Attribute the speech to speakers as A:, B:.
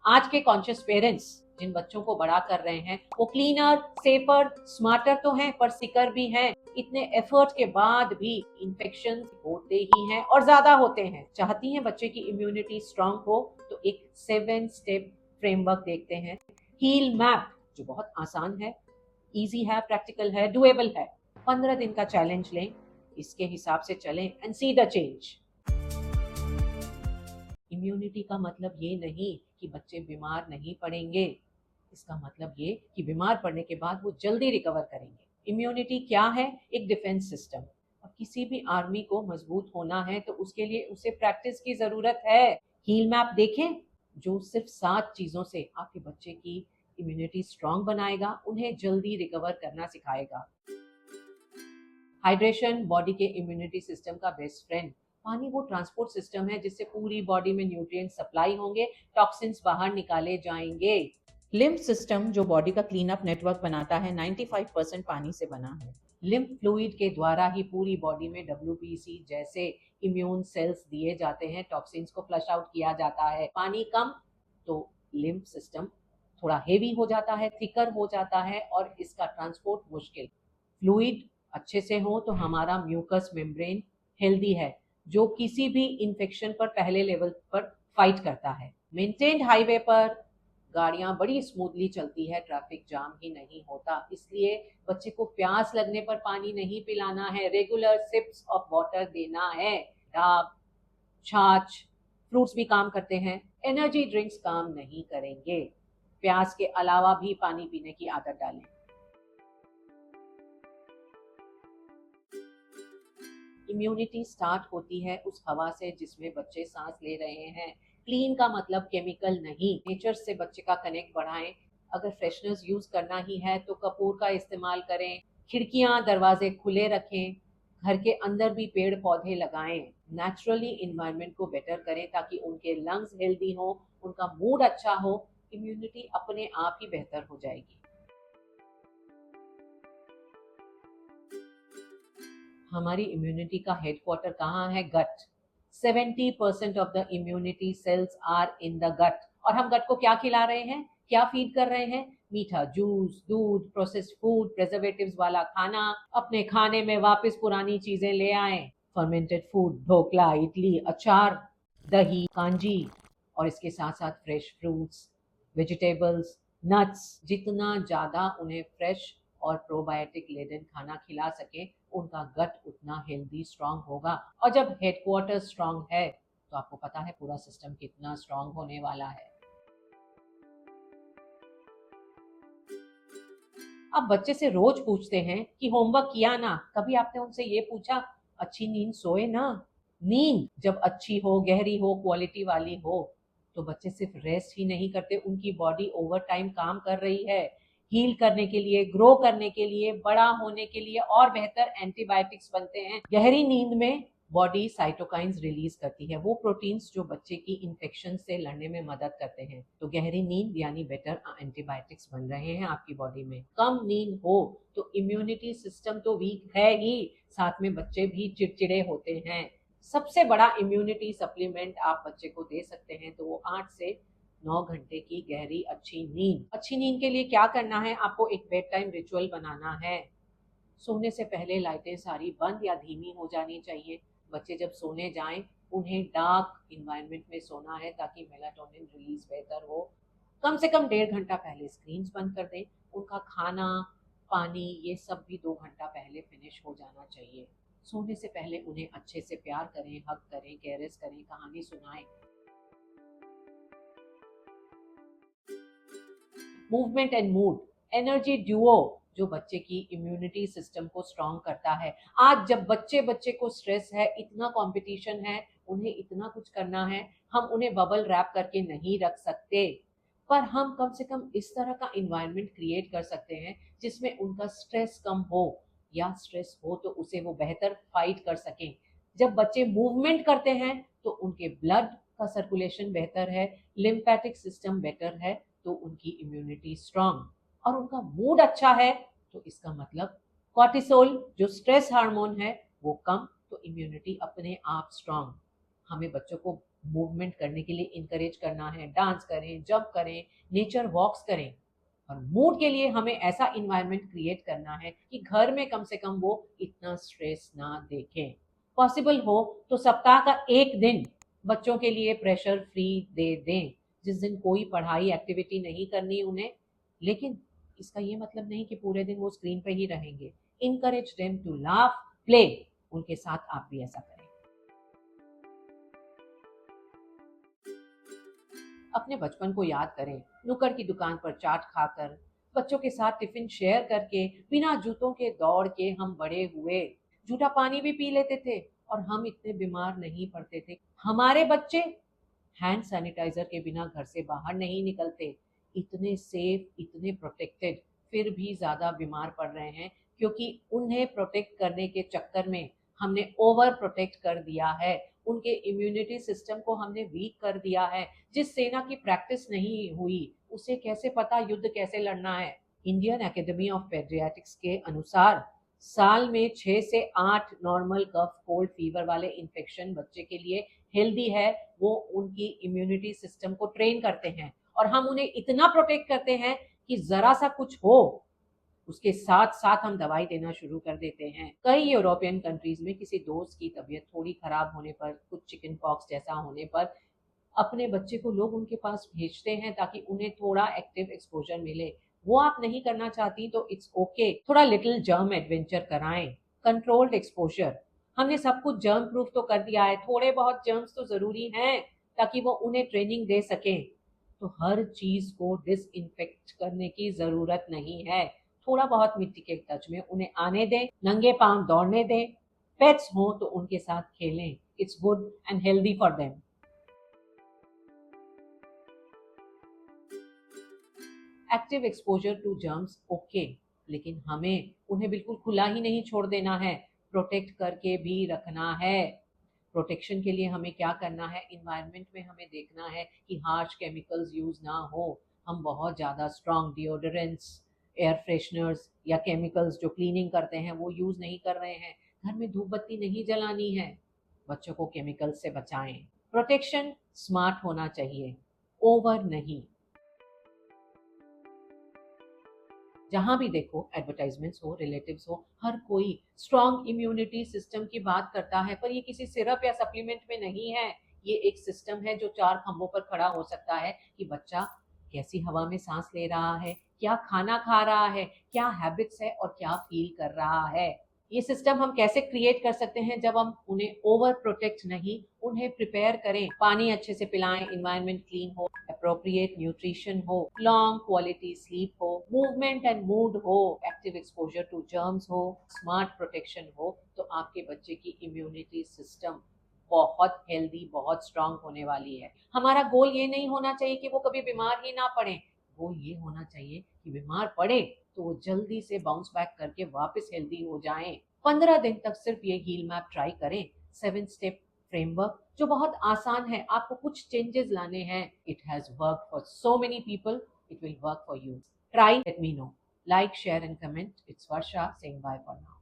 A: आज के conscious parents जिन बच्चों को बड़ा कर रहे हैं वो क्लीनर, सेफर, स्मार्टर तो हैं पर सिकर भी हैं। इतने एफर्ट के बाद भी इन्फेक्शन होते ही हैं और ज्यादा होते हैं। चाहती हैं बच्चे की इम्यूनिटी स्ट्रांग हो तो एक 7 स्टेप फ्रेमवर्क देखते हैं। हील मैप जो बहुत आसान है, इजी है, प्रैक्टिकल है, डुएबल है। 15 दिन का चैलेंज लें, इसके हिसाब से चलें and see the change. Immunity का मतलब ये नहीं कि बच्चे बीमार नहीं पड़ेंगे, इसका मतलब ये कि बीमार पड़ने के बाद वो जल्दी रिकवर करेंगे। इम्यूनिटी क्या है? एक डिफेंस सिस्टम। और किसी भी आर्मी को मजबूत होना है तो उसके लिए उसे प्रैक्टिस की जरूरत है। हील मैप देखें जो सिर्फ 7 चीजों से आपके बच्चे की इम्यूनिटी स्ट्रांग बनाएगा, उन्हें जल्दी रिकवर करना सिखाएगा। हाइड्रेशन बॉडी के इम्यूनिटी सिस्टम का बेस्ट फ्रेंड। पानी वो ट्रांसपोर्ट सिस्टम है जिससे पूरी बॉडी में न्यूट्रिएंट सप्लाई होंगे, टॉक्सिन्स बाहर निकाले जाएंगे। लिम्फ सिस्टम जो बॉडी का क्लीन अप नेटवर्क बनाता है 95% पानी से बना है। लिम्फ फ्लूइड के द्वारा ही पूरी बॉडी में WBC जैसे इम्यून सेल्स दिए जाते हैं, टॉक्सिन्स को फ्लश आउट किया जाता है। पानी कम तो लिम्फ सिस्टम थोड़ा हेवी हो जाता है, थिकर हो जाता है और इसका ट्रांसपोर्ट मुश्किल। फ्लूइड अच्छे से हो तो हमारा म्यूकस मेम्ब्रेन हेल्दी है जो किसी भी इन्फेक्शन पर पहले लेवल पर फाइट करता है। मेंटेन्ड हाईवे पर गाड़ियां बड़ी स्मूथली चलती है, ट्रैफिक जाम ही नहीं होता। इसलिए बच्चे को प्यास लगने पर पानी नहीं पिलाना है, रेगुलर सिप्स ऑफ वाटर देना है। डाब, छाछ, फ्रूट्स भी काम करते हैं, एनर्जी ड्रिंक्स काम नहीं करेंगे। प्यास के अलावा भी पानी पीने की आदत डालें। इम्यूनिटी स्टार्ट होती है उस हवा से जिसमें बच्चे सांस ले रहे हैं। क्लीन का मतलब केमिकल नहीं, नेचर से बच्चे का कनेक्ट बढ़ाएं। अगर फ्रेशनर्स यूज करना ही है तो कपूर का इस्तेमाल करें। खिड़कियां दरवाजे खुले रखें। घर के अंदर भी पेड़ पौधे लगाएं। नेचुरली इन्वायरमेंट को बेटर करें ताकि उनके लंग्स हेल्दी हो, उनका मूड अच्छा हो, इम्यूनिटी अपने आप ही बेहतर हो जाएगी। हमारी इम्यूनिटी का हेडक्वार्टर कहाँ है? Gut. 70% of the immunity cells are in the gut. और हम गट को क्या खिला रहे हैं, क्या फीड कर रहे हैं? मीठा जूस, दूध, प्रोसेस्ड फूड, प्रिजर्वेटिव्स वाला खाना। अपने खाने में वापस पुरानी चीजें ले आए। फर्मेंटेड फूड, ढोकला, इडली, अचार, दही, कांजी और इसके साथ साथ फ्रेश फ्रूट्स, वेजिटेबल्स, नट्स। जितना ज्यादा उन्हें फ्रेश और प्रोबायोटिक लेडन खाना खिला सके, उनका गट उतना हेल्दी स्ट्रांग होगा। और जब हेडक्वार्टर स्ट्रांग है तो आपको पता है पूरा सिस्टम कितना स्ट्रांग होने वाला है। अब बच्चे से रोज पूछते हैं कि होमवर्क किया ना? कभी आपने उनसे ये पूछा अच्छी नींद सोए ना? नींद जब अच्छी हो, गहरी हो, क्वालिटी वाली हो तो बच्चे सिर्फ रेस्ट ही नहीं करते, उनकी बॉडी ओवर टाइम काम कर रही है, हील करने के लिए, ग्रो करने के लिए, बड़ा होने के लिए और बेहतर एंटीबायोटिक्स बनते हैं। गहरी नींद में बॉडी साइटोकाइंस रिलीज करती है, वो प्रोटीन्स जो बच्चे की इन्फेक्शन से लड़ने में मदद करते हैं। तो गहरी नींद यानी बेटर एंटीबायोटिक्स बन रहे हैं आपकी बॉडी में। कम नींद हो तो इम्यूनिटी सिस्टम तो वीक है ही, साथ में बच्चे भी चिड़चिड़े होते हैं। सबसे बड़ा इम्यूनिटी सप्लीमेंट आप बच्चे को दे सकते हैं तो वो 8 से 9 घंटे की गहरी अच्छी नींद। अच्छी नींद के लिए क्या करना है? आपको एक बेड टाइम रिचुअल बनाना है। सोने से पहले लाइटें सारी बंद या धीमी हो जानी चाहिए। बच्चे जब सोने जाएं उन्हें डार्क इन्वायरमेंट में सोना है ताकि मेलाटोनिन रिलीज बेहतर हो। कम से कम 1.5 घंटा पहले स्क्रीन्स बंद कर दें। उनका खाना, पानी ये सब भी 2 घंटा पहले फिनिश हो जाना चाहिए। सोने से पहले उन्हें अच्छे से प्यार करें, हग करें, कैरेस करें, कहानी सुनाएं। Movement and mood, energy duo जो बच्चे की इम्यूनिटी सिस्टम को स्ट्रांग करता है। आज जब बच्चे को स्ट्रेस है, इतना कंपटीशन है, उन्हें इतना कुछ करना है, हम उन्हें बबल रैप करके नहीं रख सकते, पर हम कम से कम इस तरह का इन्वायरमेंट क्रिएट कर सकते हैं जिसमें उनका स्ट्रेस कम हो, या स्ट्रेस हो तो उसे वो बेहतर फाइट कर सकें। जब बच्चे मूवमेंट करते हैं तो उनके ब्लड का सर्कुलेशन बेहतर है, लिम्फेटिक सिस्टम बेटर है, तो उनकी इम्यूनिटी स्ट्रांग। और उनका मूड अच्छा है तो इसका मतलब कॉर्टिसोल जो स्ट्रेस हार्मोन है वो कम, तो इम्यूनिटी अपने आप स्ट्रांग। हमें बच्चों को मूवमेंट करने के लिए इनकरेज करना है, डांस करें, जंप करें, नेचर वॉक्स करें। और मूड के लिए हमें ऐसा इन्वायरमेंट क्रिएट करना है कि घर में कम से कम वो इतना स्ट्रेस ना देखें। पॉसिबल हो तो सप्ताह का एक दिन बच्चों के लिए प्रेशर फ्री दे दें, जिस दिन कोई पढ़ाई एक्टिविटी नहीं करनी उन्हें। लेकिन इसका ये मतलब नहीं कि पूरे दिन वो स्क्रीन पे ही रहेंगे। Encourage them to laugh, play. उनके साथ आप भी ऐसा करें। अपने बचपन को याद करें, नुक्कड़ की दुकान पर चाट खाकर, बच्चों के साथ टिफिन शेयर करके, बिना जूतों के दौड़ के हम बड़े हुए। जूठा पानी भी पी लेते थे और हम इतने बीमार नहीं पड़ते थे। हमारे बच्चे हैंड सैनिटाइजर के बिना घर से बाहर नहीं निकलते, इतने सेफ, इतने प्रोटेक्टेड, फिर भी ज्यादा बीमार पड़ रहे हैं क्योंकि उन्हें प्रोटेक्ट करने के चक्कर में हमने ओवर प्रोटेक्ट कर दिया है। उनके इम्यूनिटी सिस्टम को हमने वीक कर दिया है। जिस सेना की प्रैक्टिस नहीं हुई उसे कैसे पता युद्ध कैसे लड़ना है। इंडियन एकेडमी ऑफ पेडियाट्रिक्स के अनुसार साल में 6 से 8 नॉर्मल कफ कोल्ड फीवर वाले इन्फेक्शन बच्चे के लिए हेल्दी है। वो उनकी इम्यूनिटी सिस्टम को ट्रेन करते हैं और हम उन्हें इतना प्रोटेक्ट करते हैं कि जरा सा कुछ हो उसके साथ साथ हम दवाई देना शुरू कर देते हैं। कई यूरोपियन कंट्रीज में किसी दोस्त की तबीयत थोड़ी खराब होने पर, कुछ चिकन पॉक्स जैसा होने पर, अपने बच्चे को लोग उनके पास भेजते हैं ताकि उन्हें थोड़ा एक्टिव एक्सपोजर मिले। वो आप नहीं करना चाहती तो इट्स ओके, थोड़ा लिटिल जर्म एडवेंचर कराएं। कंट्रोल्ड एक्सपोजर, हमने सब कुछ जर्म प्रूफ तो कर दिया है, थोड़े बहुत जर्म्स तो जरूरी हैं ताकि वो उन्हें ट्रेनिंग दे सकें। तो हर चीज को डिसइंफेक्ट करने की जरूरत नहीं है। थोड़ा बहुत मिट्टी के टच में उन्हें आने दें, नंगे पांव दौड़ने दें। पेट्स हो तो उनके साथ खेलें, it's good and healthy for them. Active exposure to germs okay, लेकिन हमें उन्हें बिल्कुल खुला ही नहीं छोड़ देना है, प्रोटेक्ट करके भी रखना है। प्रोटेक्शन के लिए हमें क्या करना है, इन्वायरमेंट में हमें देखना है कि हार्श केमिकल्स यूज ना हो। हम बहुत ज़्यादा स्ट्रॉन्ग डिओडोरेंट्स, एयर फ्रेशनर्स या केमिकल्स जो क्लीनिंग करते हैं वो यूज नहीं कर रहे हैं। घर में धूप बत्ती नहीं जलानी है। बच्चों को केमिकल्स से बचाएं। प्रोटेक्शन स्मार्ट होना चाहिए, ओवर नहीं। जहां भी देखो एडवर्टाइजमेंट्स हो, रिलेटिव्स हो, हर कोई स्ट्रॉन्ग इम्यूनिटी सिस्टम की बात करता है, पर ये किसी सिरप या सप्लीमेंट में नहीं है। ये एक सिस्टम है जो 4 खंभों पर खड़ा हो सकता है कि बच्चा कैसी हवा में सांस ले रहा है, क्या खाना खा रहा है, क्या हैबिट्स है और क्या फील कर रहा है। ये सिस्टम हम कैसे क्रिएट कर सकते हैं, जब हम उन्हें ओवर प्रोटेक्ट नहीं, उन्हें प्रिपेयर करें। पानी अच्छे से पिलाएं, इन्वायरमेंट क्लीन हो, अप्रोप्रिएट न्यूट्रिशन हो, लॉन्ग क्वालिटी स्लीप हो, मूवमेंट एंड मूड हो, एक्टिव एक्सपोजर टू जर्म्स हो, स्मार्ट प्रोटेक्शन हो, तो आपके बच्चे की इम्यूनिटी सिस्टम बहुत हेल्दी, बहुत स्ट्रांग होने वाली है। हमारा गोल ये नहीं होना चाहिए कि वो कभी बीमार ही ना पड़े। गोल ये होना चाहिए कि बीमार पड़े तो वो जल्दी से बाउंस बैक करके वापस हेल्दी हो जाएं। 15 दिन तक सिर्फ ये हील मैप ट्राई करें, 7 स्टेप फ्रेमवर्क जो बहुत आसान है। आपको कुछ चेंजेस लाने हैं। It has work for so many people, it will work for you. Try, let me know. Like, share and comment. It's Varsha saying bye for now.